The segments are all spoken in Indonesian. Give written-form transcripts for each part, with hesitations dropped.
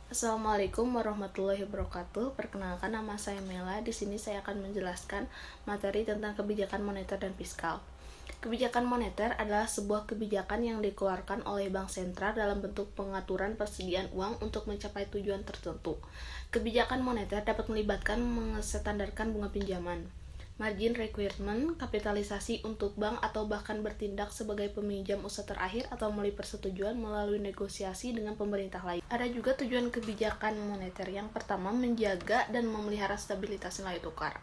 Assalamualaikum warahmatullahi wabarakatuh. Perkenalkan, nama saya Mela. Di sini saya akan menjelaskan materi tentang kebijakan moneter dan fiskal. Kebijakan moneter adalah sebuah kebijakan yang dikeluarkan oleh bank sentral dalam bentuk pengaturan persediaan uang untuk mencapai tujuan tertentu. Kebijakan moneter dapat melibatkan menstandarkan bunga pinjaman, margin requirement, kapitalisasi untuk bank, atau bahkan bertindak sebagai peminjam usaha terakhir atau melalui persetujuan melalui negosiasi dengan pemerintah lain. Ada juga tujuan kebijakan moneter. Yang pertama, menjaga dan memelihara stabilitas nilai tukar.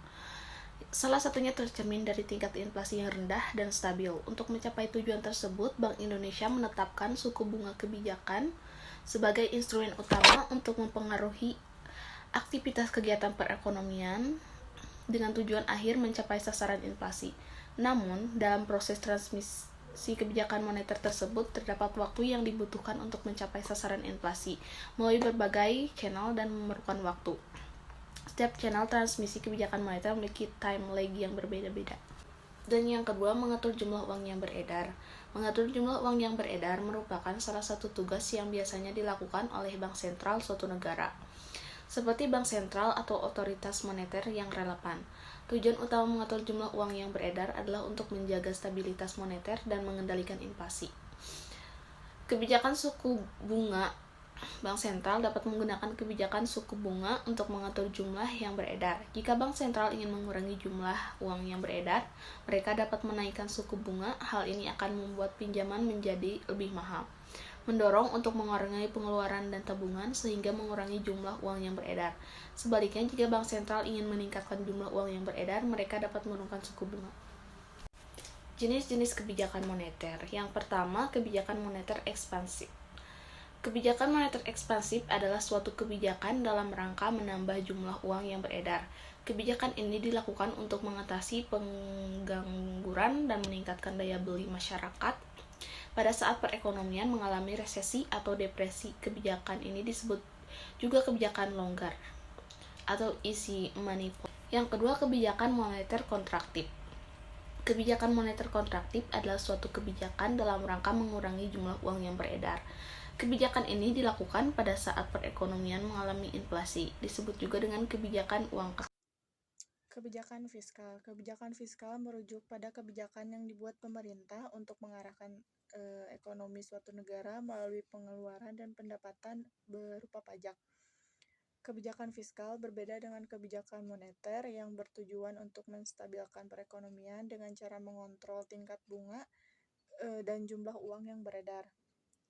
Salah satunya tercermin dari tingkat inflasi yang rendah dan stabil. Untuk mencapai tujuan tersebut, Bank Indonesia menetapkan suku bunga kebijakan sebagai instrumen utama untuk mempengaruhi aktivitas kegiatan perekonomian dengan tujuan akhir mencapai sasaran inflasi. Namun, dalam proses transmisi kebijakan moneter tersebut terdapat waktu yang dibutuhkan untuk mencapai sasaran inflasi melalui berbagai channel dan memerlukan waktu. Setiap channel transmisi kebijakan moneter memiliki time lag yang berbeda-beda. Dan yang kedua, mengatur jumlah uang yang beredar. Mengatur jumlah uang yang beredar merupakan salah satu tugas yang biasanya dilakukan oleh bank sentral suatu negara, seperti bank sentral atau otoritas moneter yang relevan. Tujuan utama mengatur jumlah uang yang beredar adalah untuk menjaga stabilitas moneter dan mengendalikan inflasi. Kebijakan suku bunga. Bank sentral dapat menggunakan kebijakan suku bunga untuk mengatur jumlah yang beredar. Jika bank sentral ingin mengurangi jumlah uang yang beredar, mereka dapat menaikkan suku bunga. Hal ini akan membuat pinjaman menjadi lebih mahal, mendorong untuk mengurangi pengeluaran dan tabungan sehingga mengurangi jumlah uang yang beredar. Sebaliknya, jika bank sentral ingin meningkatkan jumlah uang yang beredar, mereka dapat menurunkan suku bunga. Jenis-jenis kebijakan moneter. Yang pertama, kebijakan moneter ekspansif. Kebijakan moneter ekspansif adalah suatu kebijakan dalam rangka menambah jumlah uang yang beredar. Kebijakan ini dilakukan untuk mengatasi pengangguran dan meningkatkan daya beli masyarakat pada saat perekonomian mengalami resesi atau depresi. Kebijakan ini disebut juga kebijakan longgar atau easy money policy. Yang kedua, kebijakan moneter kontraktif. Kebijakan moneter kontraktif adalah suatu kebijakan dalam rangka mengurangi jumlah uang yang beredar. Kebijakan ini dilakukan pada saat perekonomian mengalami inflasi, disebut juga dengan kebijakan uang kertas. Kebijakan fiskal. Kebijakan fiskal merujuk pada kebijakan yang dibuat pemerintah untuk mengarahkan ekonomi suatu negara melalui pengeluaran dan pendapatan berupa pajak. Kebijakan fiskal berbeda dengan kebijakan moneter yang bertujuan untuk menstabilkan perekonomian dengan cara mengontrol tingkat bunga dan jumlah uang yang beredar.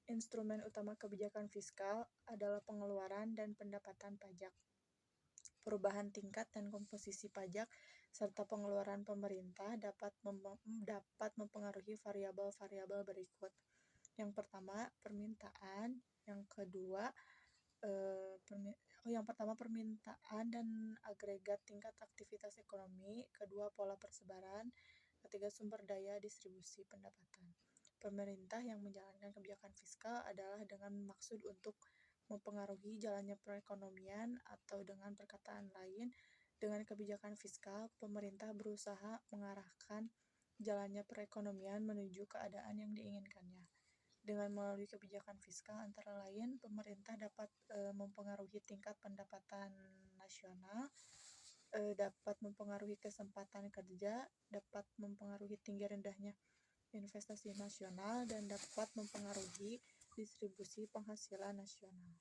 Instrumen utama kebijakan fiskal adalah pengeluaran dan pendapatan pajak, perubahan tingkat dan komposisi pajak, serta pengeluaran pemerintah dapat mempengaruhi variabel-variabel berikut. Yang pertama, permintaan. Yang pertama permintaan dan agregat tingkat aktivitas ekonomi. Kedua, pola persebaran. Ketiga, sumber daya distribusi pendapatan. Pemerintah yang menjalankan kebijakan fiskal adalah dengan maksud untuk mempengaruhi jalannya perekonomian, atau dengan perkataan lain, dengan kebijakan fiskal, pemerintah berusaha mengarahkan jalannya perekonomian menuju keadaan yang diinginkannya. Dengan melalui kebijakan fiskal antara lain, pemerintah dapat mempengaruhi tingkat pendapatan nasional, dapat mempengaruhi kesempatan kerja, dapat mempengaruhi tinggi rendahnya investasi nasional, dan dapat mempengaruhi distribusi penghasilan nasional.